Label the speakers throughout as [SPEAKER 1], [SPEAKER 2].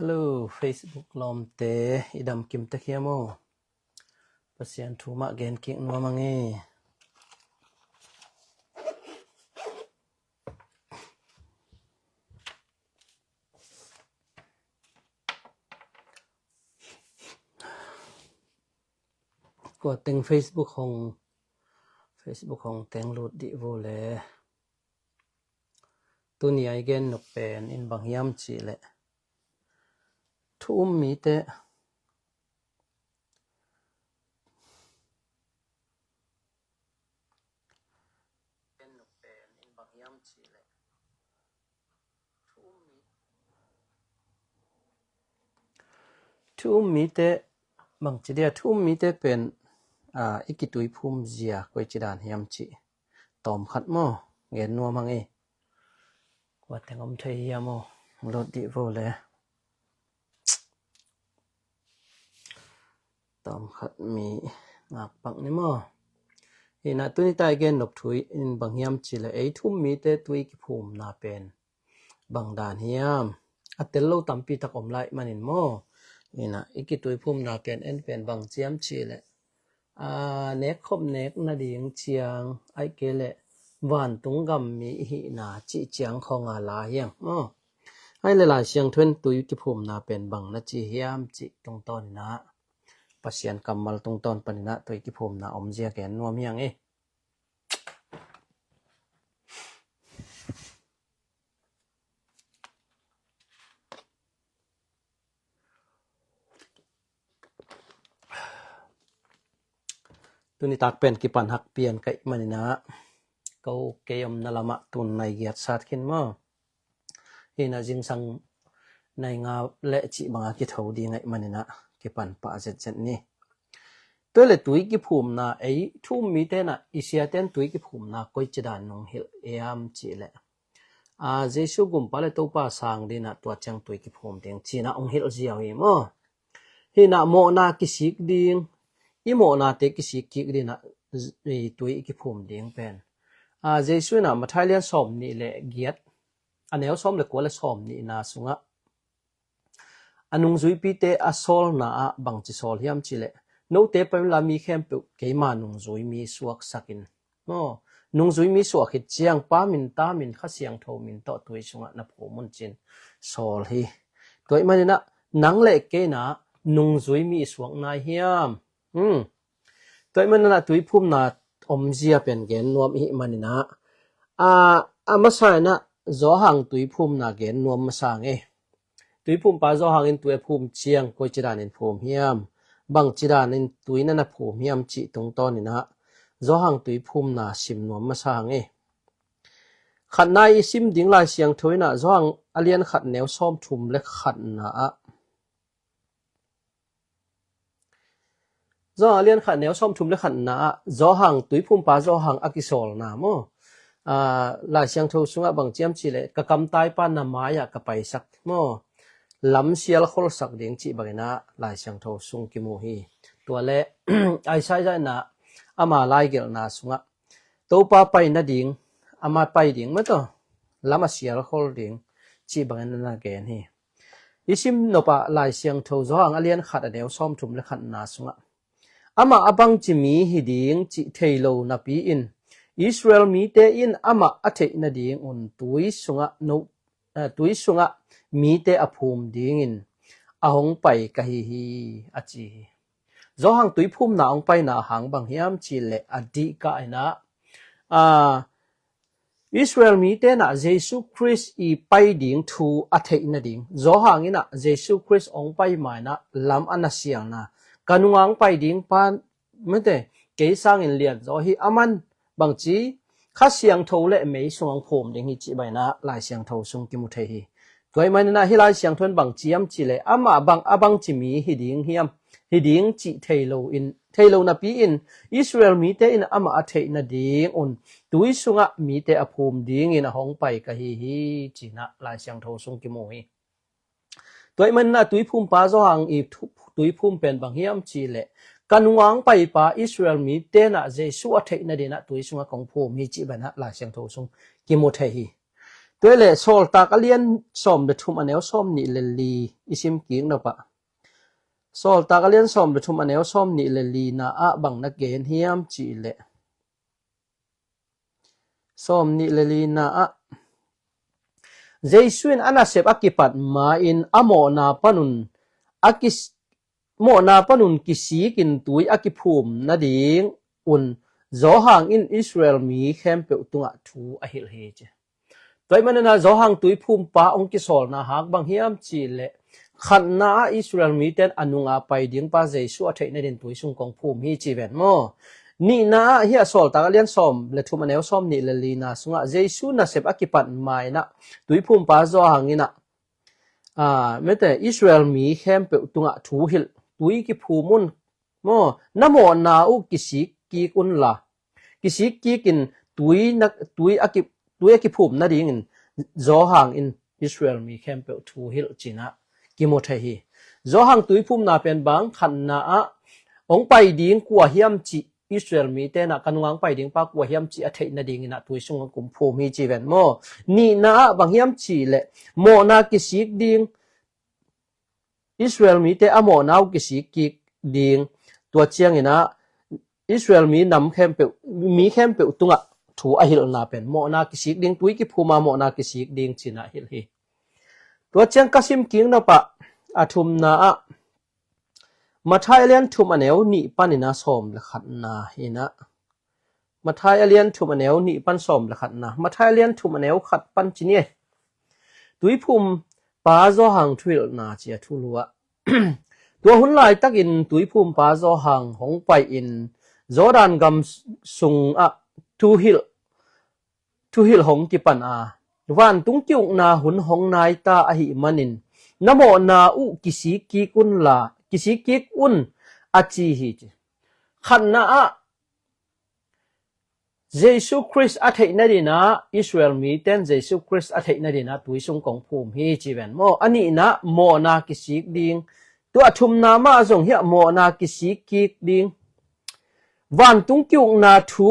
[SPEAKER 1] Hello Facebook lom te idam kim te khiamo pasian thuma gen ki no mangi ko teng Facebook hong teng lut di vo le tu ni ai gen nok pen in bang hiam chi le thum mi te thum mi te bang chi dia thum mi te pen ikitui phum zia koi chi dan hiam chi tom khat mo gen no mangi wa tengom thei hiamo lot di vo le tom khat mi ngak pang ni mo ina tu ni tai gen nok thui in bang hiam chi le ei thum mi te tui ki phum na pen bang dan hiam atel lo tampi tak om lai manin mo ina ikitui phum na pen en pen bang chiam chi le nek khop nek na ding chiang ai ke le wan tung gam mi hi na chi chiang khonga la hiam mo ai le la siang thwen tui ki phum na pen bang na chi hiam chi tong ton na pasian kamal tung ton panina tui ki phum na om zia gen nuam hiang tu ni tak pen ki pan hak pian kai manina ko keyom na lama tun nai giat sat khin mo ina jing sang nai nga le chi banga ki thau di ngai manina ki pan pa jet ni toile tui ki phum na ei thum mi te na isia ten tui ki phum na koi chidan nong hil eam chi le jesu gum pa le to pa sang di na tua chang tui ki phum ding chi na ong hil ziaw hi mo hi na mo na ki sik ding i mo na te ki sik ki di na tui ki phum ding pen jesu na ma thailand som ni le giat aneu som le ko le som ni na sunga anung zui pi te asol na bang chi sol hiam chi le no te pem la mi khem pe ke ma nung zui mi suak sakin no nung zui mi suak hit chiang pa min ta min kha siang tho min to tui sunga na phomun chin sol hi toi manina nang le ke na nung zui mi suak na hiam toi manina tui phum na om zia pen gen nuam hi manina amasai na zo hang tui phum na gen nuam masang tui phum pa zo hang in tui phum chiang koi chidan in phum hiam bang chidan in tui na phum hiam chi tong ton ina zo hang tui phum na sim nuam masang khat nai sim ding lai siang thoina zo hang alian khat neu som thum le khat na zo alian khat neu som thum le khat na zo hang tui phum pa zo hang akisol na mo la siang tho sunga bang chiam chi le ka kam tai pa na maya ka pai sak mo lam sial khol sak ding chi bagina lai siang tho sung ki mu hi to le ai sai ja na ama lai gel na sunga to pa pai na ding ama pai ding ma to lama sial khol ding chi bagina na gen hi isim no pa lai siang tho zo ang alian khat adeu som thum le khat na sunga ama abang chi mi hi ding chi theilo na pi in Israel mi te in ama athe na ding un tui sunga no tui sunga mi te aphum ding in ahong pai ka hi achi zo hang tui phum na ong pai na hang bang hiam chi le adi ka ina Israel mi te na Jesus Christ i pai ding thu athe na ding zo hang ina Jesus Christ ong pai mai na lam anasiang na kanuang pai ding pan mete ke sang in lian zo hi aman bang chi kha siang tho le mei song phom ding hi chi bai na lai siang tho sung ki mu the hi toi man na hi lai siang thon bang chiam chi le ama bang abang chi mi hi ding hiam hi ding chi thailo na pi in Israel mi te in ama athe na ding un tui sunga mi te aphum ding in hong pai ka hi chi na lai siang tho sung ki mu hi toi man na tui phum pa zo hang i tui phum pen bang hiam chi le kanuang pai pa Israel mi te na jesu athe na de na tui sunga kong phum hi chi bana la siang tho sung ki mu the hi ตัวเลโซลตากเลียนส่อมเดทุมอันเนวส่อมนี่เลลีอิซิมกิงเนาะปะโซลตากเลียนส่อมเดทุมอันเนวส่อมนี่เลลีนาอะบังนักเกนเฮียมจีเลส่อมนี่เลลีนาอะเจสุนอันเซบอักิปัดมาอินอโมนาปนุนอักิโมนาปนุนกิสีกินตุยอักิภูมินาดิงอุนโจหังอินอิสราเอลมีแคมเปอุตุงะทูอหิลเฮเจตัวมันน่ะโจหังตุยภูมิปาองกิโซลนาฮักบังเฮียมจีเลขันนาอิสราเอลมีเต็นอนุงอาไปดิงปาเจสุอัฐในเดินตุยสุงกองภูมิฮีจีเวนโมนี่นะเฮียโซลตากเลียนซอมเลทุมอันเนวซอมนี่เลลีนาสุงะเจสุน่ะเซบอักิปัดมาอินะตุยภูมิปาโจหังอินะเมื่อแต่อิสราเอลมีแคมเปตุงะทูหิลตุยกิภูมุนโมนะโมนาอุกิสิกีกุนละกิสิกีกินตุยนักตุยอากิภูมินาดิงโจหังอินอิสราเอลมีแคมเปทูหิลจินะกิโมเทฮีโจหังตุยภูมินาเป็นบางขันนาองไปดิงกัวเฮียมจิอิสราเอลมีเตนะกันวังไปดิงปากกัวเฮียมจิอเทนาดิงนะตุยสุงกุมภูมิจีเวนโมนี่นะบางเฮียมจิเลโมนากิสิกดิงอิสราเอลมีเตอโมนากิสิกิดิงตัวเชียงนะอิสราเอลมีนำแคมเปมีแคมเปตุงะถูอหิลนาเป็นโมนากิสิกดิงตุยกิภูมาโมนากิสิกดิงจินะหิลฮีตัวเชียงกสิมกิงนะปะอาทุมนามาไทยเลียนทุมอันเนวนี่ปันนะสมละขัดนาหินะมาไทยเลียนทุมอันเนวนี่ปันสมละขัดนามาไทยเลียนทุมอันเนวขัดปันจิเนี่ยตุยภูมิปาโจหังทวิลนาเจียทุลัวตัวหุ่นลายตักอินตุยภูมิปาโจหังหงไปอินโจดานกำสุงทูฮิลหงกิปันวันตุงกิวนาหุ่นหงนายตาอหิมันินนโมนาอุกิสิกิกุนลากิสิกิกุนอาจีฮิจขันนาเยซูคริสต์อาทิตย์นั่นดีนะอิสราเอลมีเต็นเยซูคริสต์อาทิตย์นั่นดีนะตุยสุงของภูมิฮีจีเวนโมอันนี้นะโมนากิสิกดิงตัวทุมนามาส่งเฮียโมนากิสิกิกดิงวันตุงกิวนาทู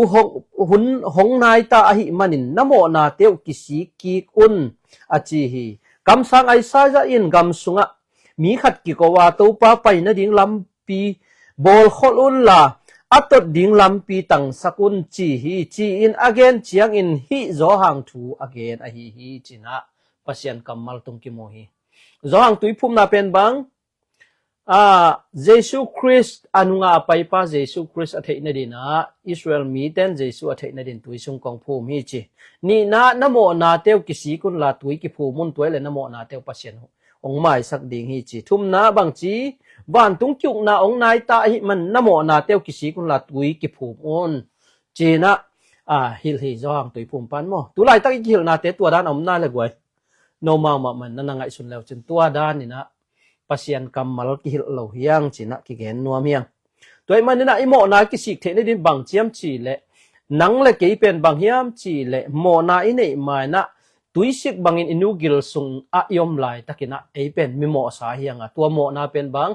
[SPEAKER 1] หุ่นหงนายตาอหิมันินนโมนาเตียวกิสิกิกุนอาจีฮีกำสังไอซาจะอินกำสุงะมีขัดกิกว่าตัวป้าไปนั่นดิงลำปีบอลขลุนลาอัตดิงลำปีตังสกุลจีฮีจีอิน again เจียงอินฮีโจหังทู again อหิฮีจีนะปัสยันกัมมัลตุงกิโมฮีโจหังตุยภูมินาเป็นบังเยซูคริสต์อนุงาไปป้าเยซูคริสต์อาทิตย์นั่นดีนะอิสราเอลมีเต็นเยซูอาทิตย์นั่นดินตุยสุงกองภูมิฮีจีนี่นะโมนาเตียวกิสีกุนลาตุยกิภูมุนตุยเลยนะโมนาเตียวปัสยันองไม้สักดิ่งฮีจีทุมนาบางจีบ้านตุงจุกนาองนายตาหิมันนโมนาเตียวกิสีกุนลาตุยกิภูมุนจีนะฮิลฮีจองตุยภูมิปันโมตุไลตั้งฮิลนาเตตัวด้านอมนาเลยกวยโนมามันนั่นไงสุนแล้วจนตัวด้านนี่นะปัสยันกัมมัลกิฮิลเหล่าเฮียงจีนะกิเกนนัวเมียงตัวมันนี่นะอิโมนากิสิกเทนดินบางเจียมจีเละนังเละกี่เป็นบางเฮียมจีเละโมนาอินเอมานะตุยสิกบางอินูกิลสุงยอมลายตะกินะเป็นมิโมสาเฮียงตัวโมนาเป็นบาง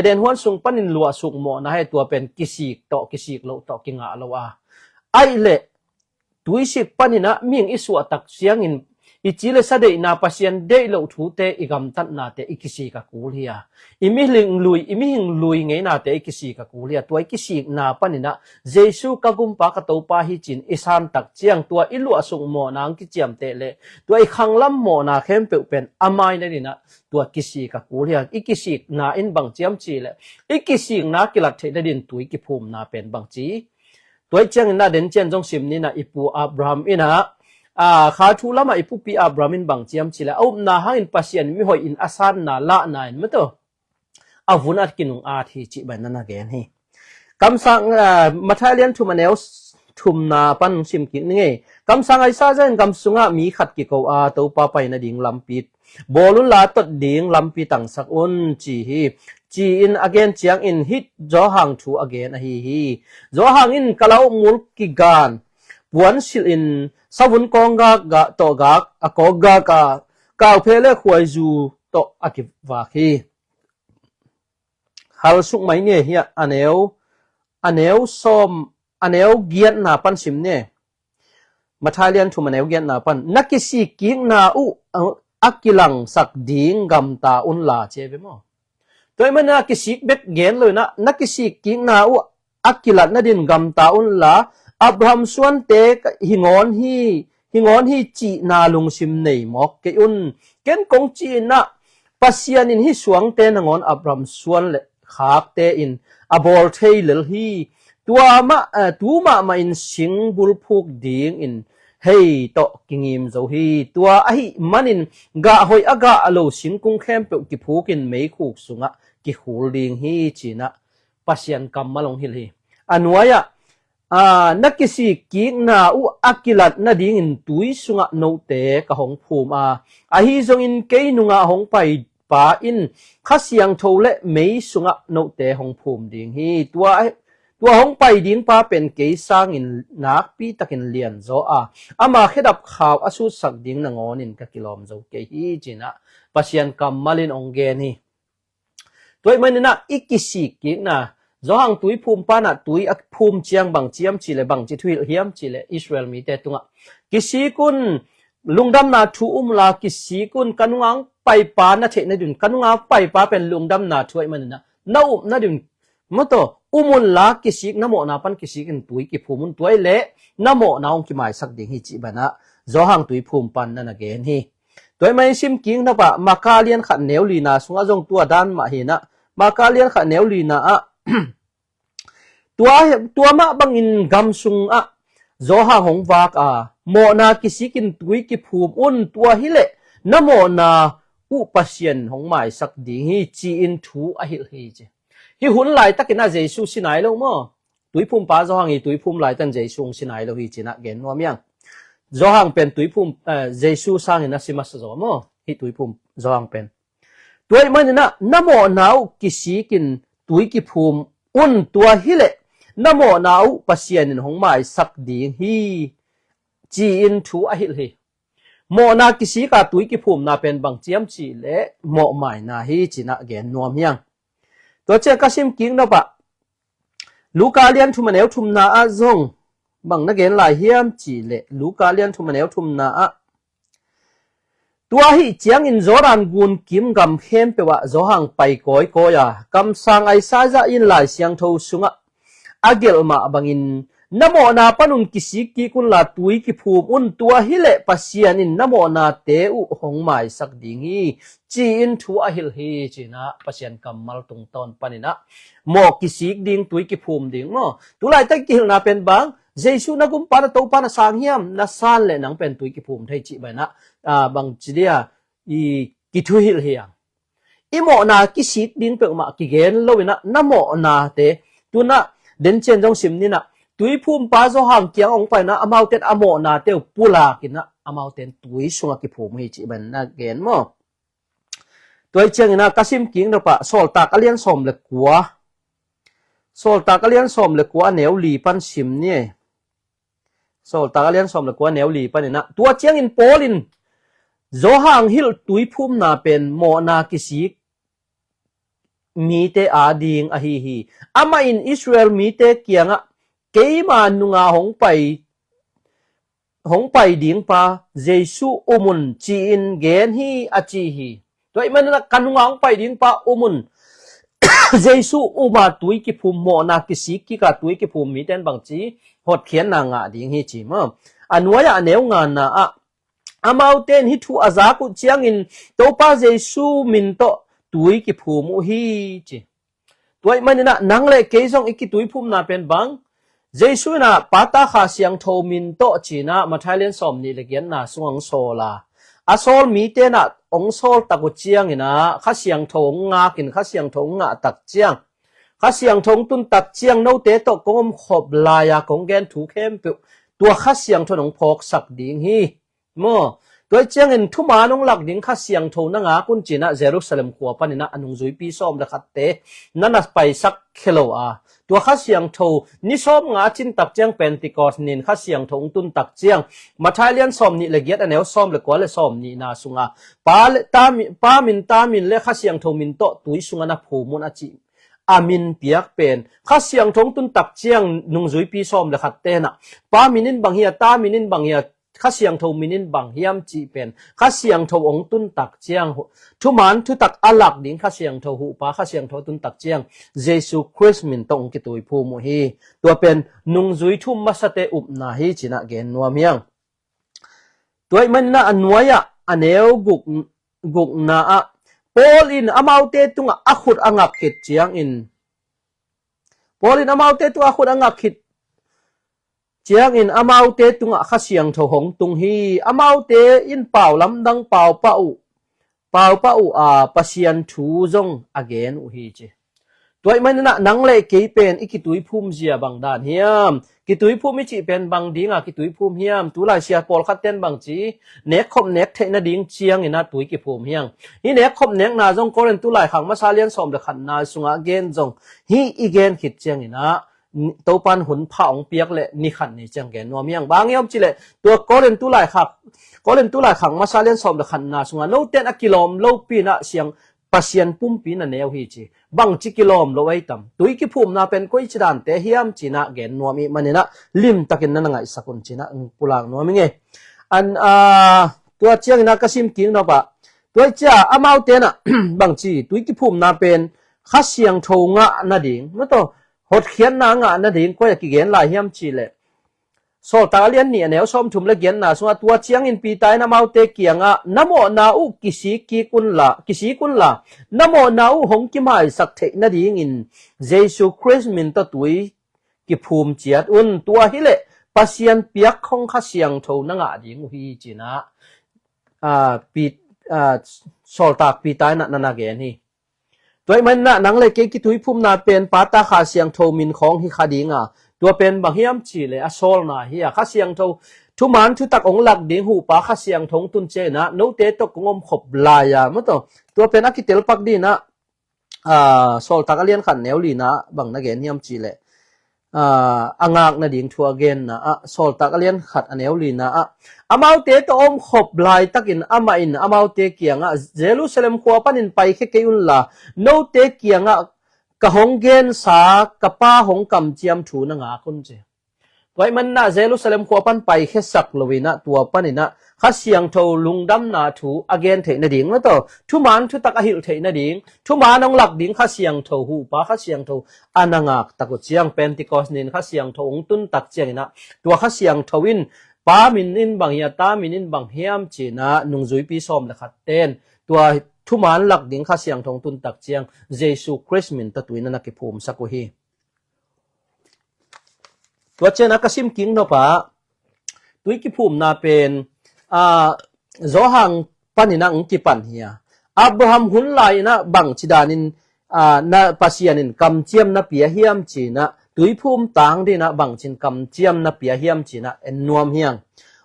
[SPEAKER 1] เดนฮวนสุงปันินลัวสุงโมนาให้ตัวเป็นกิสิกโลต่อกิงะโลไอเละตุยสิกปันินะมิงอิสวตักเสียงอินอิจิเลสเดนาปัสยันเดโลทูเตอิกัมตันนาเตอิกิสิกะกูเลียอิมิหิงลุยไงนาเตอิกิสิกะกูเลียตัวอิกิสิกนาปันินะเยซูกะกุมปะกะโตปาฮิจินอิสานตักเจียงตัวอิลัวสุงโมนางกิเจียมเตเลตัวอิขังลัมโมนาเข้มเปเป็นอามายนั่นนะตัวกิสิกะกูเลียอิกิสิกนาอินบังเจียมจีเลอิกิสิกนากิลัดเทดินตุยกิภูมินาเป็นบังจีตัวเจียงนาเดนเจียนจงสิมนี่นะอิปูอับราฮัมอินะข้าทูลามาอิปุปีอับรามินบังเจียมชิละเอาหน้าหางอินปัสยันวิหอยอินอาสานนาละนายมั้งตัวอาวุธอัดกินุงอาทีจิบันนั่นนะแกนี่คำสั่งมาไทยเลียนทุมเนวทุมนาปันชิมกินนี่ไงคำสั่งไอ้ซาเจนคำสุงะมีขัดกิโกตัวป้าไปนะดิ่งลำปีบอลุลาตัดดิ่งลำปีตังสักอุนจีอิน again เจียงอินฮิตโจหังทู again ฮีโจหังอินกะลาวมุลกิการปวนสิลินสวุนกองกะโตกะกอกะกาวเพเลขวยจูโตอกิวาคีฮัลสุกไหมเนี่ยเฮียอันเอวส้มอันเอวเกียนนาปันสิมเนี่ย มาทายเลียนทุมแนวเกียนนาปันนักกิสิกิงนาอุอักกิลังสักดิงกำตาอุนลาเจเบมอตัวมันนักกิสิกเบ็ดเกนเลยนะนักกิสิกิงนาอุอักกิลัดนาดินกำตาอุนลาอับราฮัมส่วนเตหิงอนฮีจีนาลุงซิมเนยมอกเกอุนเกนกงจีนะปัสยานินฮิสวงเตนงอนอับราฮัมส่วนเลขากเตอินอบอลเทยเลฮีตัวมาอินสิงบุลพูกดิงอินเฮโตกิงิมโซฮีตัวไอมันอินกะหอยอากะอโลสิงกุงเข้มเปกิพูกินไม่คูกสุงะกิหูลิงฮีจีนะปัสยันกัมมาลงฮิลฮีอันวายะนักกิสิกินาอุอักิลัดนาดิงอินตุยสุงะโนเตกะหงภูมิอาฮิซงอินเกนุงะหงไปปาอินข้าเสียงโทเลไม่สุงะโนเตหงภูมิดิงฮีตัวหงไปดิงปาเป็นเกสางอินนักปีตะกินเลียนโซอามาเขดับข่าวอสุสักดิงนงอนินกะกิลอมโซเกฮีจินะปัสยันกัมมาลินองเกนีตัวมันนะอิกิสิกินะzohang tui phum pa na tui ak phum chiang bang chiam chile bang chi thui hiam chile Israel mi te tunga kisi kun lungdam na thu la kisi kun kanungang pai pa na the na dun kanunga pai pa pen lungdam na thuai man na na dun moto umun la kisik namo na pan kisikin tui ki phumun tuai le namo na ong ki mai sak ding hi chi bana zohang tui phum pan na gen hi toy mai sim king na ba makalian khat neu li na sunga jong tua dan ma hi na makalian khat neu li naตัวมาบังอินกำสุงโซฮาหงวากโมนากิสิกินตุยกิภูมิอุนตัวฮิเลนโมนาอุปัสยันหงหมายสักดีฮีจีอินทูอหิลฮีเจฮิหุนไหลตะกินาเจซูสินายลงมั้งตุยภูมิป้าโซฮังฮีตุยภูมิไหลตันเจซูสินายลงฮีจีนะเกนนัวเมียงโซฮังเป็นตุยภูมิเจซูสร้างอินาซิมัสโซมั้งฮิตุยภูมิโซฮังเป็นตัวมันนะนโมนาอุกิสิกินตุยกิภูมิอุนตัวฮิเลนโมนาอุปัสยันหงหมายสักดีฮีจีอินทูอหิลฮีโมนากิสิกาตุยกิภูมินาเป็นบางเจียมจีเลโมหมายนาฮีจีนะเกนนัวเมียงตัวเจ้ากสิมกิงนะปะลูกาเลียนทุมเนวทุมนาซงบางนักเกนหลายเฮียมจีเลลูกาเลียนทุมเนวทุมนาตัวฮีเจียงอินโซรันกุนกิมกำเข้มเปว่าโซหังไปก้อยก้อยกำสังไอซาจะอินหลายเสียงทูสุงอาเกลมาบังอินนโมนาปนุนกิสิกิคุนลาตุยกิภูมิอุนตัวฮิเลปัสยานินนโมนาเตอุหงหมายสักดิงีจีอินทูอหิลฮีจีนะปัสยันกัมมัลตรงตอนปานินะโมกิสิกดิงตุยกิภูมิดิงโมตุไลตะกิลนาเป็นบางเจสุนักุมปานะโตปานะสางเฮียมนะซานเลนังเป็นตุยกิภูมิไทจิบานะบางจีเดียอีกิทุฮิลเฮียงอีโมนากิสิกดิงเปกมากิเกนโลวินะนโมนาเตตุนะเดินเชนจงสิมนี่นะตุยภูมิป้าโซหังเกียงองไปนะอมาวเต็นอโมนาเตวปุลากินนะอมาวเต็นตุยสุงกิภูมิจิบันนะเกนโมตัวเชียงนะกสิมกิงนะปะโซลตากะเลียนสมเลกัวโซลตากะเลียนสมเลกัวแนวหลีปันสิมนี่โซลตากะเลียนสมเลกัวแนวหลีปันนี่นะตัวเชียงอินโปลินโซหังฮิลตุยภูมินาเป็นโมนากิสิกมีเตอาดิงอหิฮีอามาอินอิสราเอลมีเตเกียงเกยมานุงาหงไปดิงปาเจซูอุมุนจีอินเกนฮีอาจีฮีตัวมันนะกันุงาหงไปดิงปาอุมุนเจซูอุมาตุยกิภูมิโมนากิสิกิกาตุยกิภูมิมีเตนบางจีหดเขียนนางาดิงฮีจีมั้งอันว่าอย่างแนวงานนะอามาเตนฮิทูอาซากุเจียงอินโตปาเจซูมินโตตุยกิภูมิฮีจีตัวมันนะนังเลเกยซงอีกตุยภูมินาเป็นบางเจสุนะปาตาขาเสียงโทมินโตจีนะมาไทยเล่นสอมนี่เลยกันนะสวงโซลาอาโซลมีเตนะองโซลตะกุเจียงนะข้าเสียงโทงงากินข้าเสียงโทงงาตักเจียงข้าเสียงโทงตุนตักเจียงโนเตโตกงมขบลายากงแกนถูเข้มเปตัวข้าเสียงโทนงพอกสักดิงฮีโมตัวเจียงเงินทุมานงหลักดิงข้าเสียงโทนังอากุนจีนะเยรูซาเล็มขัวปานินะอนุจุยปีซ้อมละขัดเตนั่นน่ะไปสักกิโลตัวข้าเสียงโทนิซ้อมงาจินตักเจียงเป็นติกอสนินข้าเสียงโทงตุนตักเจียงมาไทยเลียนซ้อมนี่ละเอียดอันเนวซ้อมละกว่าละซ้อมนี่นาสุงาป้ามินเลข้าเสียงโทมินโตตุยสุงานะผูมุนอจิ amin piak pen kha siang thong tun tak chiang nung zui pi som le khat te na pa minin bang hi ta minin bang hi kha siang tho minin bang hiam chi pen kha siang tho ong tun tak chiang thu man thu tak alak ding kha siang tho hu pa kha siang tho tun tak chiang Jesus Christ min tong ki tui phu mu hi to pen nung zui thum ma sate up na hi china gen nuam yang toy man na anwaya aneu guk na a Paul in amaute tunga akhut angak khit chiang in Paul in amaute tu akhut angak khit chiang in amaute tunga kha siang tho hong tung hi amaute in pau lam dang pau pa u a pasian thu zong again u hi che toy man na nang le ke pen ikitui phum zia bang dan hiam kitui phum mi chi pen bang dinga kitui phum hiam tu la sia pol khaten bang chi nek khop nek theina ding chiang ina tui ki phum hiang hi nek khop nek na jong koren tu lai khang ma salian som de khan na sunga gen jong hi igen khit chiang ina topan hun pha ong piak le ni khan ni chang gen nom yang bang yom chi le to koren tu lai khang ma salian som de khan na sunga no ten a kilom lo pi na siang pasien pum pi na neu hi chi bang chi kilom lo ai tam tui ki phum na pen koi chidan te hiam china gen nomi manina lim takin na ngai sakun china pulang nomi nge an tua chiang na kasim king no ba tua cha amau te na bang chi tui ki phum na pen kha siang tho nga na ding no to hot khian na nga na ding ko ki gen la hiam chi le sol ta lian ni aneu som thum le gen na sunga tua chiang in pi tai na mau te kianga namo na u kisi kun la namo na u hong ki mai sak the na ding in Jesus Christ min ta tui ki phum chiat un tua hi le pasian piak khong kha siang tho na nga ding hi china pi sol ta pi tai na gen hi toy man na nang le ke ki tui phum na pen pa ta kha siang tho min khong hi kha dingaตัวเป็นบางฮิมจีเลยอโซลนะเฮียข้าเสียงทงทุมันทุตักองหลักดิ่งหูปาข้าเสียงทงตุนเจนะโนเตตกงมขบลายามั้งตัวเป็นอักกิเตลปักดีนะโซลตักเลียนขันแนวลีนะบางนักเรียนฮิมจีเลยอ่างากนะดิ่งทัวเกนนะโซลตักเลียนขัดแนวลีนะอามาเตตอมขบลายตักินอามาอินอามาเตเกียงเยรูซาเล็มขวาปันินไปแค่เกยุนละโนเตเกียงกะหงเกนสากะป้าหงกำเจียมถูนงาคนเจไว้มันน่ะเยรูซาเล็มขวปันไปแค่สักลวินะตัวปันนี่นะข้าเสียงโทลุงดำนาถูอเกนเทนดิ่งแล้วต่อทุมันทุตักอหิลเทนดิ่งทุมานองหลักดิ่งข้าเสียงโทหูป้าข้าเสียงโทอานางากตะกุเจียงเป็นติกอสนินข้าเสียงโทองตุนตักเจียงนะตัวข้าเสียงโทวินป้ามินินบางยาตามินินบางเฮียมจีนะนุงจุยปีซอมละขัดเต้นตัวทุมันหลักดิ่งข้าเสียงทงตุนตักเจียงเยซูคริสต์มินตะตุยนันนักภูมิสักวีตัวเจนักซิมกิงนปะตุยกิภูมินาเป็นโจหังปันินังกิปันเฮียอับราฮัมหุนไลนะบังชิดานินนาปัสยานินกำเจียมนาเปียเฮียมจีนะตุยภูมิต่างดีนะบังชินกำเจียมนาเปียเฮียมจีนะเอ็นนวมเฮียง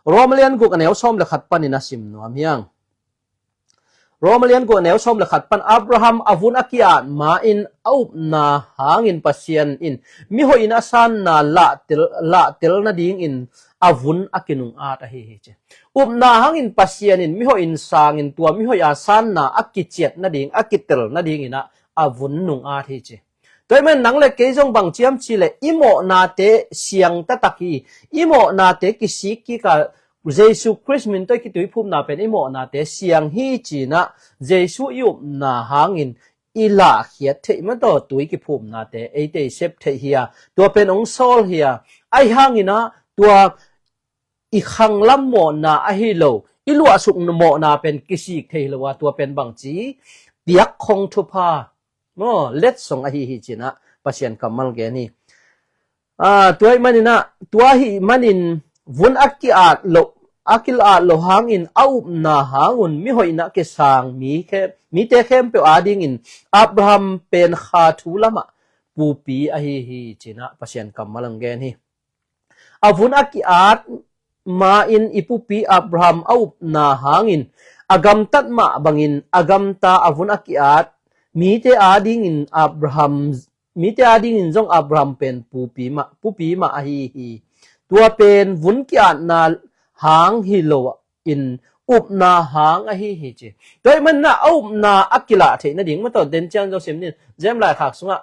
[SPEAKER 1] โรมาเลียนกุกเนวส้มเลขัดปันินาซิมนวมเฮียงโรมาเลียนกูเนวชมเลขัดปันอับราฮัมอาวุนอากิอามาอินเอานาหางอินปัสยันอินมิโฮอินอาสันนาละเตลนาดิงอินอาวุนอากินุงอาตาเฮเจอุบนาหางอินปัสยันอินมิโฮอินสางอินตัวมิโฮอาสันนาอากิเจ็ดนาดิงอากิเตลนาดิงอินะอาวุนนุงอาเฮเจโดยมันนังเลเกจงบังเจียมชีเลอิโมนาเตเสียงตะตะกีอิโมนาเตกิสิกิกาเยซูคริสต์มินตัวกิตุยภูมินาเป็นอิโมนาเตเสียงฮีจีนะเยซูยุบนาหางอินอิลาเขียเทมันตัวตุยกิภูมินาเตเอเตเซปเทเฮียตัวเป็นองโซลเฮียไอหางอินะตัวอีขังลำโมนาอหิโลอิลัวสุกโมนาเป็นกิสิกเทลว่าตัวเป็นบังจีเปียกคงทุพาโน่เล็ดส่งอหิฮิจีนะปัสยันกัมมัลเกนี่ตัวมันนี่นะตัวหิมันอินวุนอักกิอาดโลอักิลอาดโลหางอินเอานาหางุนมิหอยนักเกสางมีเตเข้มเปอาดิงอินอับราฮัมเป็นขาทูละมะปูปีอหิฮิจีนะปัสยันกัมมัลังเกนี่อาวุนอักกิอาดมาอินอิปูปีอับราฮัมเอานาหางอินอากำตัดมาบังอินอากำตาอาวุนอักกิอาดมีเตอาดิงอินอับราฮัมมีเตอาดิงอินจงอับราฮัมเป็นปูปีมาอหิฮิตัวเป็นวุนกิอาดนาหางฮิโลอินอุบนาหางอหิฮิเจโดยมันน่ะอุบนาอักกิละเทนะดิ่งมันต่อเดนจังเจ้าเสมนี่เจมหลายขากสุงะ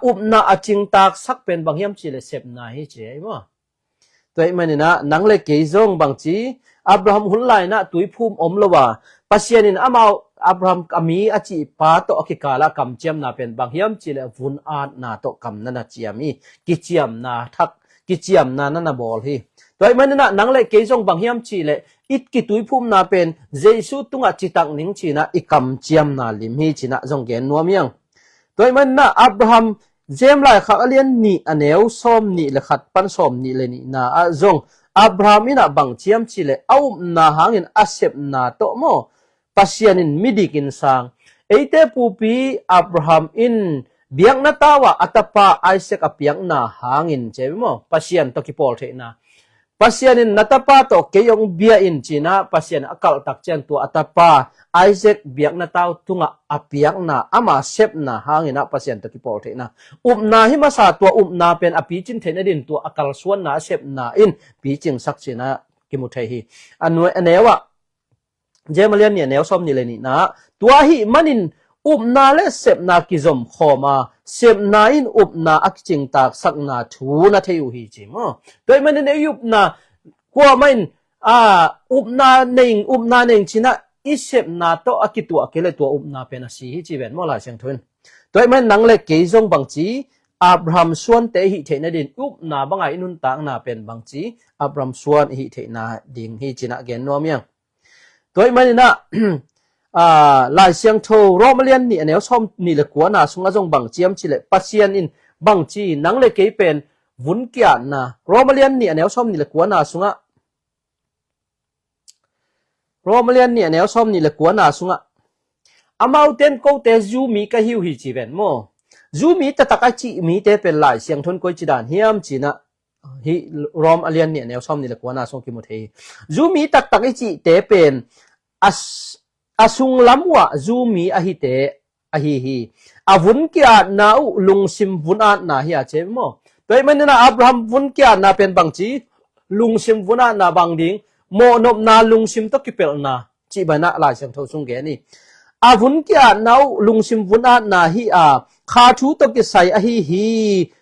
[SPEAKER 1] อุบนาอจิงตากสักเป็นบางยามจีเลเสพนาฮิเจมั้งตัวมันนี่นะนังเลเกยจงบางจีอับราฮัมหุ่นไลนะตุยภูมิอมละว่าปัสยานินอามาอับราฮัมอามีอจิปาโตอกิกาละกำเจียมนาเป็นบางยามจีเลวุนอาดนาโตกำนันเจียมีกิเจียมนาทักกิเจียมนานันบอลฮีตัวมันนี่นะนังเลเกยจงบางยามจีเลอิดกิตุยภูมินาเป็นเจสุตุงอจิตักนิงจีนะอีกำเจียมนาลิมฮีจีนะจงเกนนัวเมียงตัวมันนะอับราฮัมเจมไลขักเลียนนี่อันเอวส้มนี่เลยขัดปันส้มนี่เลยนี่นาจงอับราฮัมอินะบังเจียมจีเลเอานาหางินอาเซบนาโตโมปัสยานินมิดิกินสังเอเตปูปีอับราฮัมอินเบียงนาตาวะอัตปาไอเซกอเปียงนาหางินเจมโมปัสยานตกิปอลเทนาpasyanin natapa to keyong bia in china pasyan akal takchen tu atapa Isaac biak na tao tunga apiak na ama sep na hangina pasyan to kipol the na upna hi masa to upna pen api chin the na din tu akal suan na sep na in pi ching sak china kimuthai hi anu anewa jemalian ni anew som ni le ni na tua hi manin upna le sep na kizom khoma sep na in upna akching tak sak na thu na theu hi chi mo toy manin ayup na kwa main upna ning china isep na to akitu akele to upna pe na si hi chi ben mo la siang thun toy man nang le ke jong bang chi Abraham suan te hi the na din upna bangai nun tak na pen bang chi Abraham suan hi the na ding hi china gen no miang toy man na lai siang tho romalian ni anew som ni le kwa na sunga jong bang chiam chi le pasian in bang chi nang le ke pen vun kya na romalian ni anew som ni le kwa na sunga romalian ni anew som ni le kwa na sunga amau ten ko te zu mi ka hiu hi chi ben mo zu mi ta taka chi mi te pen lai siang thon koi chi dan hiam chi na hi romalian ni anew som ni le kwa na song ki mo the zu mi tak tak chi te pen asung lamwa zumi ahite ahihi avun kya na lungsim vunat na hi ache mo toy manina Abraham vun kya na pen bangchi lungsim vunat na bangding mo nop na lungsim to kipel na chi bana la sang tho sung ge ni avun kya na lungsim vunat na hi kha thu to ki sai ahihi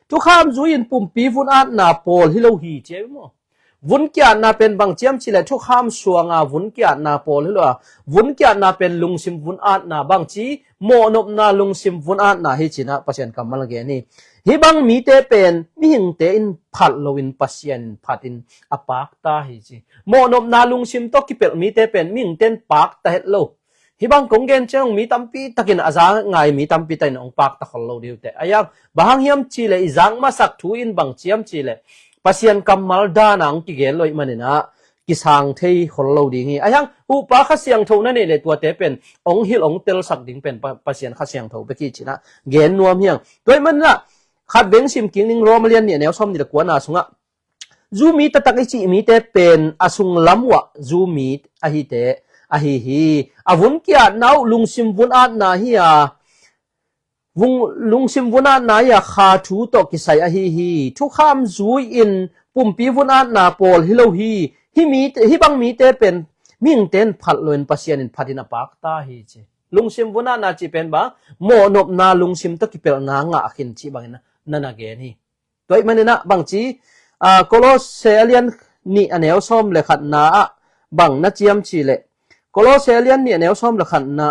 [SPEAKER 1] tu kham zuin pumpi vunat na pol hi lo hi che mo vun kya na pen bang chiam chile thu kham suanga vun kya na pol hilo vun kya na pen lungsim vun at na bang chi mo nop na lungsim vun at na hi china pasien kamal ge ni hi bang mi te pen mi hing te in phat lowin pasien phatin apak ta hi chi mo nop na lungsim to kipel mi te pen ming ten pak ta het lo hi bang konggen chang mi tampi takin aza ngai mi tampi tai ong pak ta khol lo diu te ayak bahang hiam chile izang ma sak thu in bang chiam chile pasien kamal danang ki gel loi manina kisang thei kholo ding hi ayang upa kha siang tho na ne le tua te pen ong hil ong tel sak ding pen pasien kha siang tho be ki china gen nuam hiang toy man na khat beng sim king ning romalian ni anew som ni kwa na sunga zumi ta tak chi mi te pen asung lamwa zumi ahi te ahi hi avun kya nau lungsim vun at na hi vung lungsim vuna na ya kha thu to ki sai a hi thu kham zui in pumpi vuna na pol hilo hi mi hi bang mi te pen ming ten phat loin pasien in phatina pak ta hi che lungsim vuna na chi pen ba mo nop na lungsim to ki pel na nga akhin chi bang na na ge ni toy manina bang chi Colossian ni anew som le khat na bang na chiam chi le Colossian ni anew som le khat na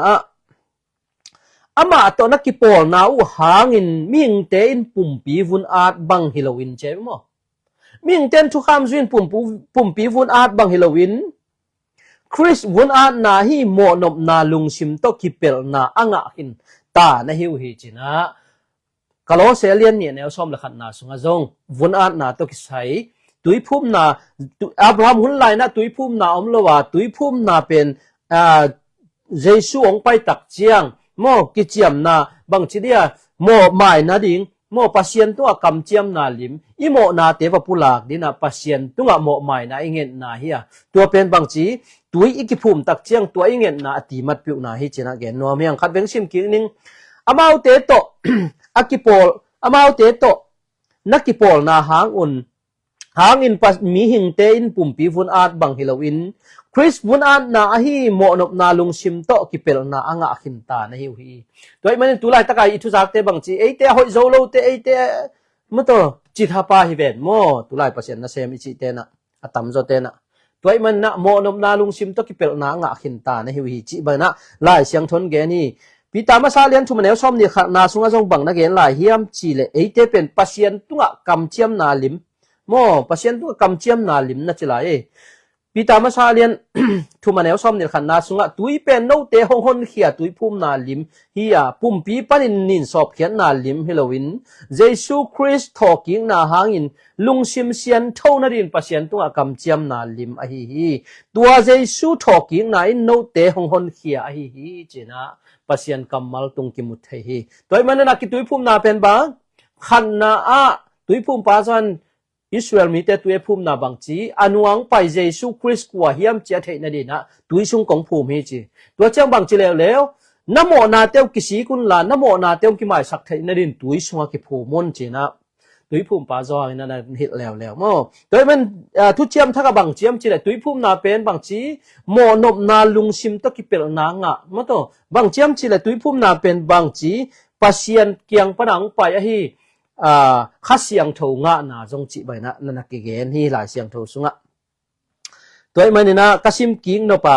[SPEAKER 1] ama to nakipol na hangin ming te in pumpi vun at bang hilowin che mo ming ten thu kham zuin pumpi vun at bang hilowin Chris vun at na hi mo nop na lungsim to kipel na anga hin ta na hiu hi china Colossian ni ne som la khat na sunga zong vun at na to kisai tui phum na Abraham hun lai na tui phum na omlowa tui phum na pen Jesu ong pai tak chiang mo kichiam na bang chidia mo mai na ding mo pasien to kam chiam na lim imo na te va pulak dina pasien tunga mo mai na ingen na hiya to pen bang chi tui ikiphum tak chiang to ingen na ati mat piu na hi china gen no miang khat beng sim king ning amau te to akipol amau te to nakipol na hang un hangin pas mi hing te in pumpi vun at bang hilawin Chris vun at na hi mo nop na lung sim to ki pel na anga khin ta na hi hi toy man tulai takai ithu sak te bang chi eite hoi zo lo te eite mo to chi tha pa hi ven mo tulai pasien na sem chi te na atam zo te na toy man na mo nop na lung sim to ki pel na anga khin ta na hi hi chi ba na lai siang thon ge ni pi ta ma sa lian thu manew som ni kha na sunga jong bang na gen lai hiam chi le eite pen pasien tunga kam chiam na lim mo pasien tu kam chiam na lim na chila e pi ta ma sa lian thu manew som ni khan na sunga tui pen no te hong hon khia tui phum na lim hi ya pum pi panin nin sop khian na lim hilowin jesu christ talking na hangin lungsim sian tho na rin pasien tu kam chiam na lim a hi tua jesu talking na in no te hong hon khia a hi china pasien kamal tung ki mut hi toy man na ki tui phum na pen ba khan na a tui phum pa jan Israel mi te tue phum na bang chi anuang pai Jesu Christ kwa hiam chia thei na dina tui sung kong phum hi chi tua chang bang chi lew namo na teu kisi kun la namo na teu ki mai sak thei na din tui sunga ki phumon chi na tui phum pa zo na na hit lew mo toi men thu chiam tha ka bang chiam chi le tui phum na pen bang chi mo nop na lung sim to ki pel na nga mo to bang chiam chi le tui phum na pen bang chi pasien kiang panang pai a hi kha siang tho nga na jong chi bai na ki gen hi lai siang tho sunga toy manina kasim king no pa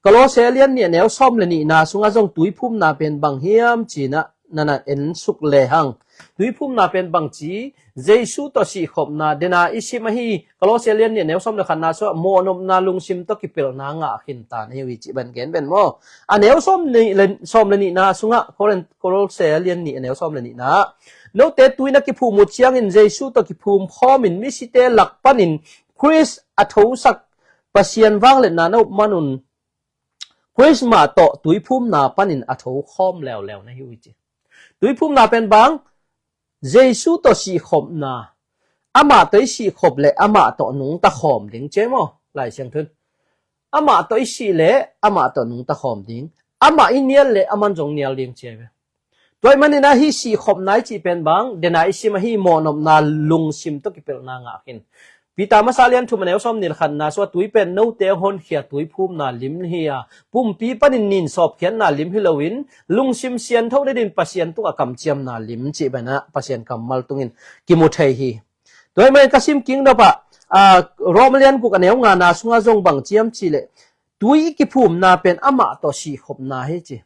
[SPEAKER 1] Colossian ni neu som le ni na sunga jong tui phum na pen bang hiam chi na en suk le hang tui phum na pen bang chi Jesu to si khop na dena isim hi Colossian ni neu som le khan na so mo nom na lung sim to ki pel na nga khin ta ni wi chi ban gen ben mo a neu som le ni na sunga Colossian ni neu som le ni na no te tuina ki phu mu chiang in Jesu to ki phum khom in mi si te lak panin Chris atho sak pasien wang le na no manun Chris ma to tui phum na panin atho khom lew na hi wi chi tui phum na pen bang Jesu to si khom na ama toi si khop le ama to nung ta khom ding che mo lai siang thun ama toi si le ama to nung ta khom ding ama inial le aman jong nial ding che toy manina hi si khop nai chi pen bang dena isim hi mo nom na lung sim to ki pel na nga khin pita ma salian thu manew som nil khan na so tui pen no te hon khia tui phum na lim hi ya pum pi panin nin sop khian na lim hilowin lung sim sian tho de din pasien tu akam chiam na lim chi bana pasien kamal tungin ki mu thei hi toy man kasim king da pa romalian ku kanew nga na sunga jong bang chiam chi le tui ki phum na pen ama to si khop na hi chi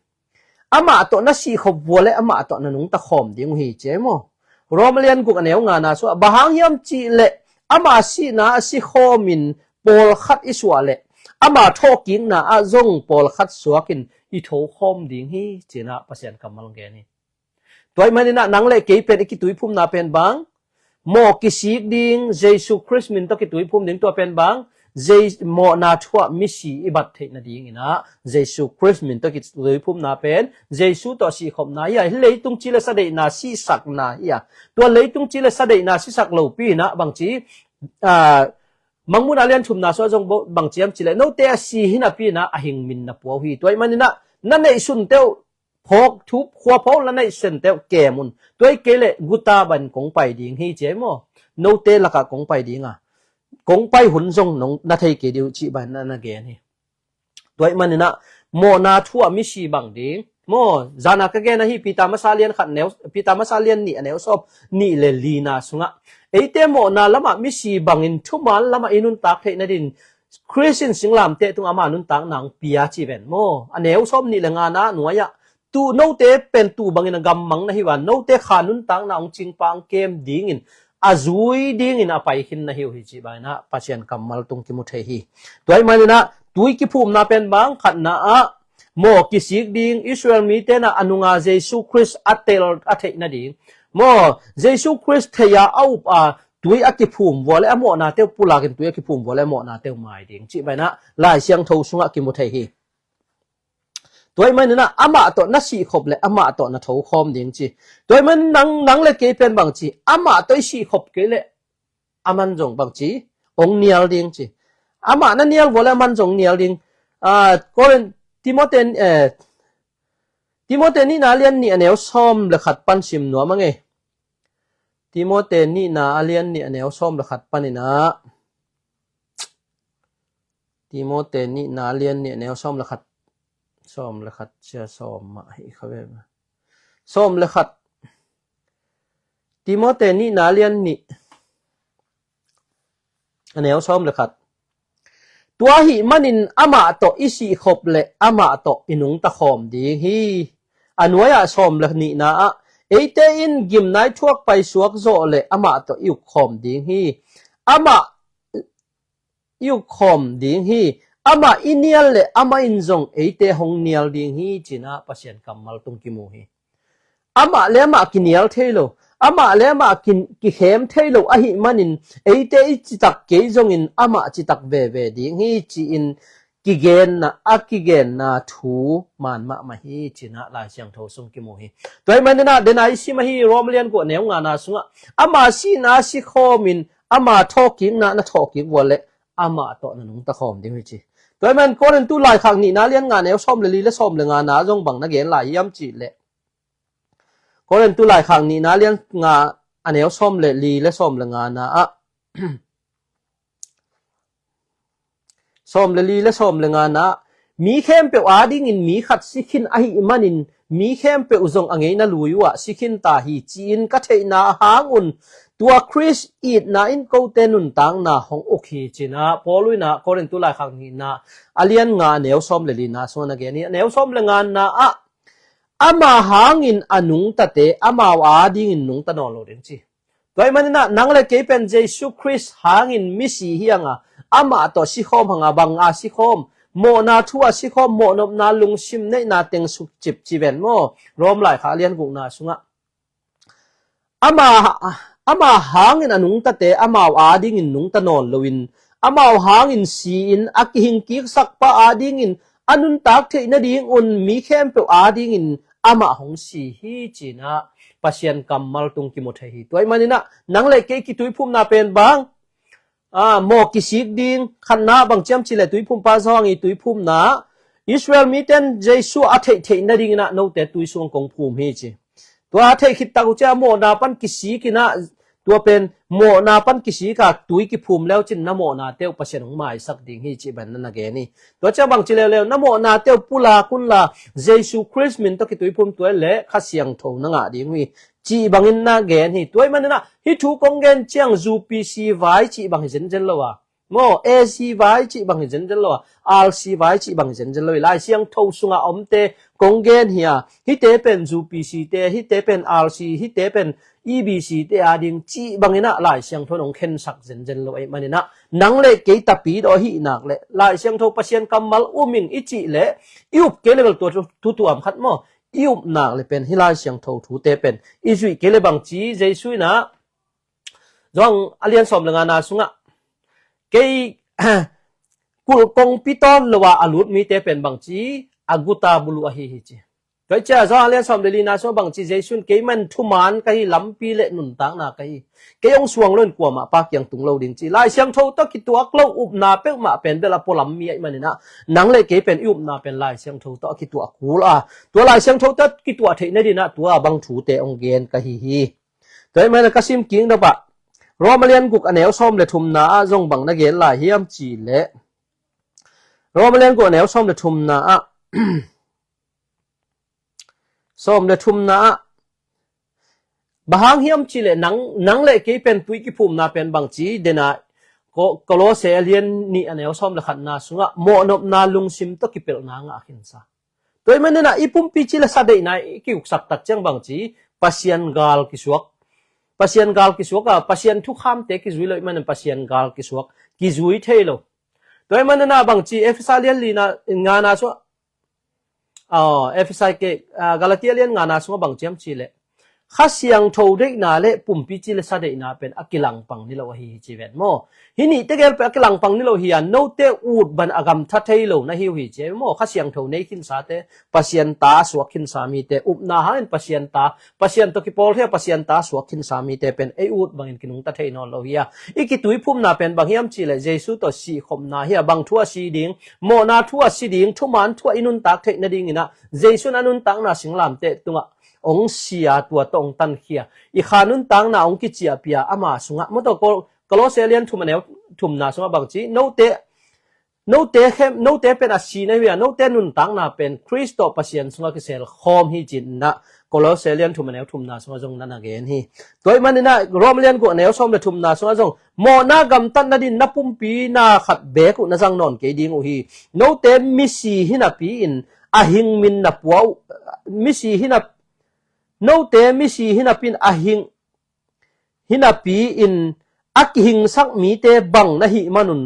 [SPEAKER 1] ama to na si khop wole ama to na nung ta khom ding hi che mo romalian ku kanew nga na so bahang hiam chi le ama si na si khomin pol khat iswa le ama thoking na a zong pol khat suakin I tho khom ding hi chena pasien kamal ge ni toy manina nang le ke pen ki tui phum na pen bang mo ki sik ding Jesu Christ min to ki tui phum ding to pen bang mo na thua misi ibat the na ding ina Jesu Christ min to ki tui phum na pen Jesu to si khom na ya leitung chi le sa de na si sak na ya to leitung chi le sa de na si sak lo pi na bang chi mangmun alian thum na so jong bang chiam chi le no te si hina pi na a hing min na po hi toy manina na nei sun teu phok thup khwa phol la nei sen teu ke mun toy ke le guta ban kong pai ding hi che mo no te la ka kong pai ding a kong pai hun jong nong na thei ke diu chi ban na ge ni toy manina mo na thua mi si bang ding mo zana ka ge na hi pita masalian khat neu pita masalian ni aneu sop ni le lina sunga eite mo na lama mi si bangin thumal lama inun tak the na din Christian singlam te tung ama nun tak nang pia chi ben mo aneu som ni le nga na nuaya tu no te pen tu bangin gam mang na hi wan no te khanun tak na ong ching pang kem ding in azui ding in apai hin na hi chi ba na pasien kamal tung ki mu the hi toy manina tui ki phum na pen bang khat na a mo ki sik ding Israel mi te na anunga Jesu Christ atel athe na ding mo Jesu Christ theya au tui akiphum wole amo na te pulakin tui akiphum wole mo na te mai ding chi ba na lai siang tho sunga ki mu thei hi toy man na ama to na si khop le ama to na tho khom ding chi toy man nang le ke pen bang chi ama toy si khop ke le aman jong bang chi ong nial ding chi ama na nial wole man jong nial ding koren Timothy ni na lian ni aneu som le khat pan sim no mangai ติโมเตนี่นาอาเลียนนี่แนวซ่อมละขัดปะนี่นะติโมเตนี่นาเลียนนี่แนวซ่อมละขัดเชื่อซ่อมมาให้เขาแบบซ่อมละขัดติโมเตนี่นาเลียนนี่แนวซ่อมละขัดตัวหิมันินอามาโตอิสิขบเลอามาโตอินุงตะขอมดีฮีอันวะซ่อมละนี่นะเอเตอินกิมนายทวกไปสวกโซเลอามาโตอิวขอมดีฮีอามาอิวขอมดีฮีama inial le ama injong eite hong nial ding hi china pasien kamal tung ki mu hi ama le ma kinial thailo ama le ma kin ki khem thailo a hi manin eite chi tak ke jong in ama chi tak ve ve ding hi chi in ki gen na akigen na thu man ma hi china la siang tho sung ki mu hi toy manina denai si ma hi romlian ko neu nga na sunga ama si na si khomin ama thoking na thoking wole ama to na nung ta khom ding hi chi toy man ko ren tu lai khang ni na lian nga neu som le li le som le nga na jong bang na gen lai yam chi le ko ren tu lai khang ni na lian nga aneu som le li le som le nga na a som le li le som le nga na mi khem pe a ding in mi khat sikhin a hi manin mi khem pe uzong angei na luiwa sikhin ta hi chin ka theina hangun tua Chris eat na in ko tenun tang na hong okhi china poluina koren tu lai khang ni na alian nga neu som le li na so na ge ni neu som le nga na a ama hangin anung tate ama wa ding in nung tanon lo ding chi toy manina nang le ke pen jesu Chris hangin misi hianga ama to si khom hanga bang a si khom mo na thua si khom mo nop na lung sim nei na teng suk chip chi ben mo rom lai kha alian gu na sunga ama hangin anung tate ama ading in nung tanon loin ama hangin si in akihing ki sak pa ading in anun tak the na ding un mi khem pe ading in ama hong si hi china pasien kamal tung ki mo the hi toy manina nang le ke ki tui phum na pen bang mo ki sik ding khanna bang cham chi le tui phum pa zong i tui phum na Israel miten jesu a the na ding na no te tui sung kong phum hi chiตัวเทคิดตากุจ้าโมนาปันกิสีกินะตัวเป็นโมนาปันกิสีกะตุยกิภูมิแล้วจินนะโมนาเตียวประเสริฐของหมายสักดิ่งฮิจิบันนั่นนะแกนี่ตัวเจ้าบางจิเลวๆนะโมนาเตียวปุลากุลาเยซูคริสต์มินตกิตุยภูมิตัวเละข้าเสียงโถนังอ่ะดิ่งฮิจีบังอินนะแกนี่ตัวมันนั่นนะฮิทูกงเกนเจียงจูปีซีไว้จีบังฮิเจนเจนโลวะโมเอซีไว้จีบังฮิเจนเจนโลวะอาร์ซีไว้จีบังฮิเจนเจนโลลายเสียงโถสุงอ่ะอมเตกงเกนเฮียฮิเตเป็นจูปีซีเตฮิเตเป็นอาร์ซีฮิเตเป็น EBC เตอาดิงจีบังอินะลายเสียงโถนงเข็นสักเจนเจนโลไอมันนะนังเล็กเกยตาปีดอหินักเละลายเสียงโถปัสยันกัมมัลอุมิงอิจิเละยุบเกเลเวลตัวอัมขัดโมยุบนักเลยเป็นฮิลายเสียงโถถูเตเป็นอิจุยเกเลบังจีเจสุยนะจงอเลียนสมลงานาสุงะเกยกุลกงปิตอนลวะอลุดมีเตเป็นบังจีอากุตาบุลุอหิฮิจิโดยเจ้าจงอเลียนสมเดลีนาสุบังจีเจสุนเกยมันทุมานกะฮิลัมปีเลนุนตังนาะกะฮิเกยองสวงเล่นกว่ามาปากยังตุงโลดิงจีลายเสียงโถตะกิตัวกลาอุบนาเปกมาเป็นเดลาโปลัมมีไอมันนะนังเลยเกยเป็นอุบนาเป็นลายเสียงโถตะกิตัวกูลาตัวลายเสียงโถตะกิตัวเทนดีนะตัวบังถูเตองเกนกะฮิฮิโดยมันกะซิมกิงดะบะรอมาเลียนกุกอแนวซ่อมเลทุมนาจงบังนะเกนลายเฮียมจีเลรอมาเลียนกุกอแนวซ่อมเลทุมนาซ่อมเลทุมนาบางเฮียมจีเลนังเลเกยเป็นตุยกิภูมินาเป็นบางจีเดนะก็โลเซเลียนนี่อแนวซ่อมเลขันนาสุงะโมนบนาลุงซิมตะกิเปลนางะขินซาโดยมันนะอีปุ่มปีจีเลซาเดนะกิอุกสักตัดจังบางจีpasien gal kiswak pasien thu kham te ki zui loi man pasien gal kiswak ki zui thelo toy man na bang chi efsalian lina nga na so efsai ke galatialian nga na so bang chem chi le kha siang tho de na le pumpi chi le sa de na pen akilang pang ni lo hi chi vet mo hini te gel pe akilang pang ni lo hi an no te ut ban agam tha thailo na hi hi che mo kha siang tho nei kin sa te pasien ta suak kin sa mi te up na han pasien to ki pol he pasien ta suak kin sa mi te pen e ut bangin kinung ta thei no lo hi iki tui phum na pen bang hiam chi le jesu to si khom na hi bang thua si ding mo na thua si ding thuman thua inun tak thei na ding ina jesu anun tak na singlam te tunga องเสียตัวตองตันเขียอีขานุนตังนาองกิจิอาปียอามาสุงะมตโคลอเซเลียนทุมแนวทุมนาสุงะบางจีโนเตเป็นอาชีในเวียโนเตนุนตังนาเป็นคริสโตปะเซียนสุงะกิเซลคอมฮิจินนะโคลอเซเลียนทุมแนวทุมนาสุงะจงนันอเกนฮีตัวมันนะโรมเลียนกูแนวซอมเลทุมนาสุงะจงโมนากำตันนาดินนับปุ่มปีนาขัดเบกุนะจังนอนเกดิงอุฮีโนเตมิซีฮินาปีอินอาหิงมินนับวาวมิซีฮินาโนเตมิซีฮินาปินอาหิงฮินาปีอินอักหิงสักมีเตบังนะฮิมานุน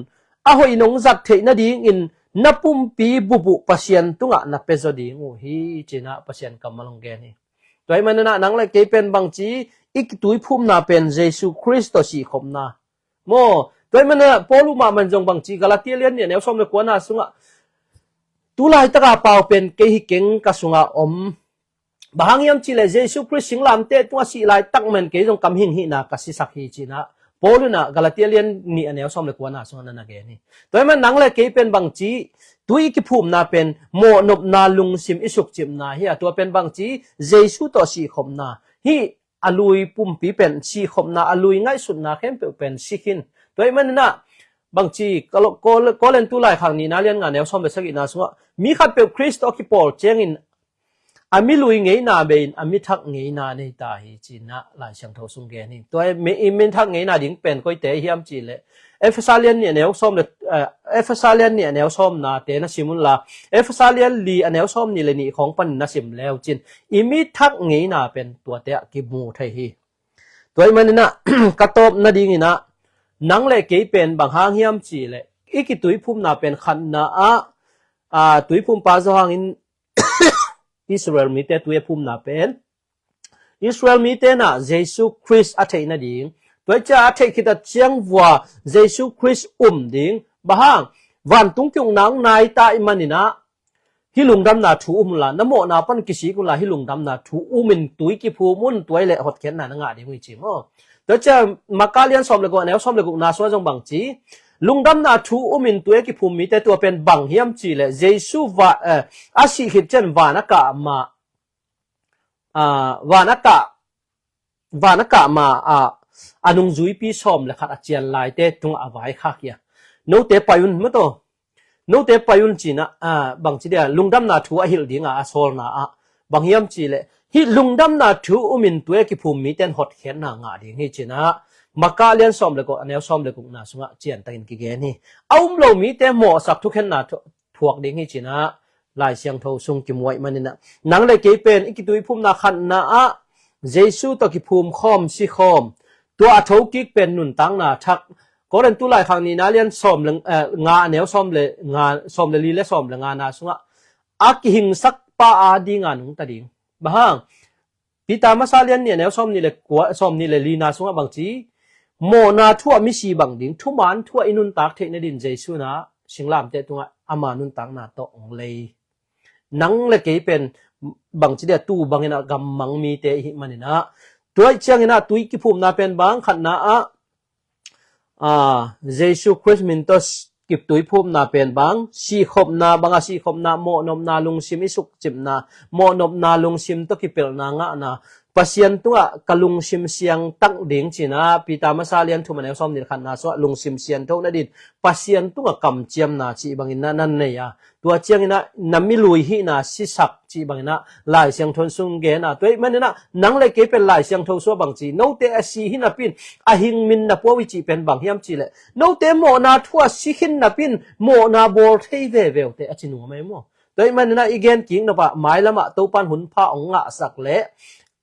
[SPEAKER 1] อาหอยนงจักเทนะดิงอินนับปุ่มปีบุปะเซียนตุงะนับเปซดิงอุฮีจีนะปะเซียนกำมะลงแกนี่ตัวมันนะนังเลยเกเป็นบางจีอีกตุยพุ่มนาเป็นเยซูคริสต์สีขมนาโมตัวมันนะปอลุมามันจงบางจีกาลาเทียเลียนเนี่ยแนวสมเลกวนาสุงะตุลายตะกาเปาเป็นเกหิเก่งกะสุงะอมบางยามจีเลเยซูคริสต์สิงลามเตตัวสีลายตักมันเกจงกำหิงหินากะสิสักฮีจีนะปอลุนะกาลาเทียเลียนนี่แนวสมเลกวนาสุงะนั่นนะเกนี่ตัวมันนังเลยเกเป็นบางจีตุยกิพุ่มนาเป็นโมนบนาลุงซิมอิสุกจิมนาเฮียตัวเป็นบางจีเยซูต่อสีขมนาฮีอลุยปุ่มปีเป็นสีขมนาอลุยง่ายสุดนาเข้มเป็นสีขินตัวมันนะบางทีก็เล่นตุลายครั้งนี้นะเรียนงานแนวซ้อมไปสักอีกนะสมมติมีขัดเป็นคริสต์อคิปอลเจงินอามิลุยเงยนาเบนอามิทักเงยนาในตาฮิจีนะหลายเสียงเท่าสุงเกนี่ตัวมิทักเงยนาดิ้งเป็นก็เตะเฮียมจีเลยเอฟซาเลียนเนี่ยแนวซ้อมเลยเอฟซาเลียนเนี่ยแนวซ้อมนาเตนะซิมุลลาเอฟซาเลียนลีแนวซ้อมนี่เลยนี่ของปันนัสิมแล้วจินอิมิทักเงยนาเป็นตัวเตะกิมูไทฮีตัวมันนะกระตบนาดิ้งนะนังเลยเกยเป็นบางหางเฮียมจีเลยอีกตุยพุ่มนาเป็นขันนาตุยพุ่มปาซหางอินอิสราเอลมีเตตุยพุ่มนาเป็นอิสราเอลมีเตนะเยซูคริสต์อาเทนาดิ้งตัวจะอาเทคิดเชียงว่าเยซูคริสต์ดิ้งบางวันตุงกิงนังนายตาอิมันนี่นะฮิลุงดำนาถูมุลานโมนาปันกิสีกุลาฮิลุงดำนาถูมินตุยกิพูมุนตัวเละหดเข็นนางาดีมุจิโมตัวจะมากาเลียนซ้อมเลยก็แนวซ้อมเลยก็นาสวจงบังจีลุงดำนาถูมินตัวกิพูมีแต่ตัวเป็นบังเฮียมจีเลยเยซูว่าอาศิหิเจนวานากะมาวานากะมาอนุงจุยปีซ้อมเลยขัดอาเจียนลายเตตุงอวัยคักยาโนเตปายุนมั้งตัวโนเตปายุนจีนะบางจีเดียลุงดำนาถูหิลดิ้งอาโซลนาบางเฮียมจีเลยฮิลุงดำนาถูมินตัวกิพูมีแต่หดเข็นนางาดิ้งฮิจีนะมากาเลียนซ้อมเลยก็แนวซ้อมเลยก็นาสุงะเจียนตักินกิเกนี่เอาเรามีแต่หมอสักทุกเข็นนาถวกดิ้งฮิจีนะลายเสียงเท่าซุงกิมไว้มันนี่นะนังเลยเกยเป็นอีกตุยพุ่มนาขันนาเยซูตกิพูมคอมซิคอมตัวอัฐกิกเป็นหนุนตังนาทักก็เล่นตุลายครั้งนี้นะเรียนซ้อมเลยงาแนวซ้อมเลยงาซ้อมเลยลีและซ้อมเลยงานาสุงะอักหิงสักปาอาดีงานุงตะดิงบางปีตามาซาเลียนเนี่ยแนวซ้อมนี่เลยกัวซ้อมนี่เลยลีนาสุงะบางทีโมนาทั่วมิสีบางดิ่งทุมันทั่วอินุนตักเทนดินเจสุนะสิงลามเตตุงะอามานุนตังนาโตองเลยนังเลยเกยเป็นบางทีเดียตู้บางนะกำมังมีเตหิมันนี่นะตัวเชียงนะตุยกิพูมนาเป็นบางขันนะเยซูคริสต์มินตสกิบตุยพุ่มนาเป็นบางสีขบนาบางสีขบนาโมนมนาลุงซิมิสุกจิมนาโมนมนาลุงซิมตกิเปิลนางะนาปัสยันตัวกลุงซิมเสียงตั้งดิ่งจีนะปีตามาซาเลียนทุมันเอลซ้อมดินขันนาสวะลุงซิมเสียนเท่านั้นดินปัสยันตัวกำเจียมนาจีบางอินนั่นเนี่ยตัวเจียงนะนามิลุยฮีนาสิสักจีบางนะลายเสียงทนซุงเกนะตัวมันนะนังเลยเกเป็นลายเสียงทสัวบางจีโนเตอสีหินาปินอหิงมินนาปัววิจีเป็นบางเฮียมจีเลยโนเตโมนาทัวสิหินนาปินโมนาบอลเทเวเวลเตอจินัวไม่โมตัวมันนะอีเกนกิงนะปะหมายละมะตัวปันหุนผ้าองงะสักเละ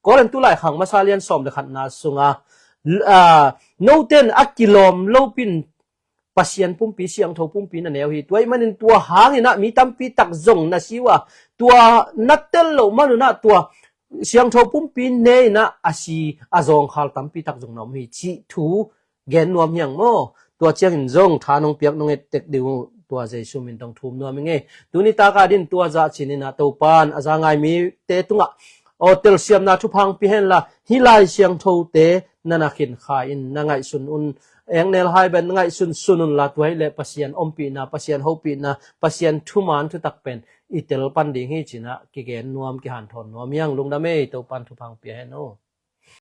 [SPEAKER 1] ก็เล่นตุลายขังมาซาเลียนซ้อมเลยขันนาสุงะโนเตนอักกิลอมโลปินปัสยันปุ่มปีเสียงทปุ่มปีนั่นเองตัวมันตัวหางนี่นะมีตั้มปีตักจงนะสิว่าตัวนัดเตลโลมันนะตัวเสียงทปุ่มปีเนนะอาชีอาจงขลตั้มปีตักจงน้องมีชีทูเกนนวมยังโมตัวเชียงหินจงทานงเปียกนงเอตเด็กดิวตัวเจสุมินต้องทุ่มนวมยังไงตัวนี้ตากาดินตัวจะชินินะตัวปานอาจางไงมีเตตุงะโอเตลเซียมนาทุพังปีเห็นละฮิไลเสียงทเตนันนักขินขาอินนังไงสุนอุนเองเนลไฮเป็นไงสุนสุนุนลาตัวให้เละปัสยันอมปีนาปัสยันหูปีนาปัสยันทุมันทุตักเป็น อีเตลปันดิงฮีจินะกิเกนนวมกิหันทนนวมยังลุงดาเมโตปันทุพังเปียเฮโน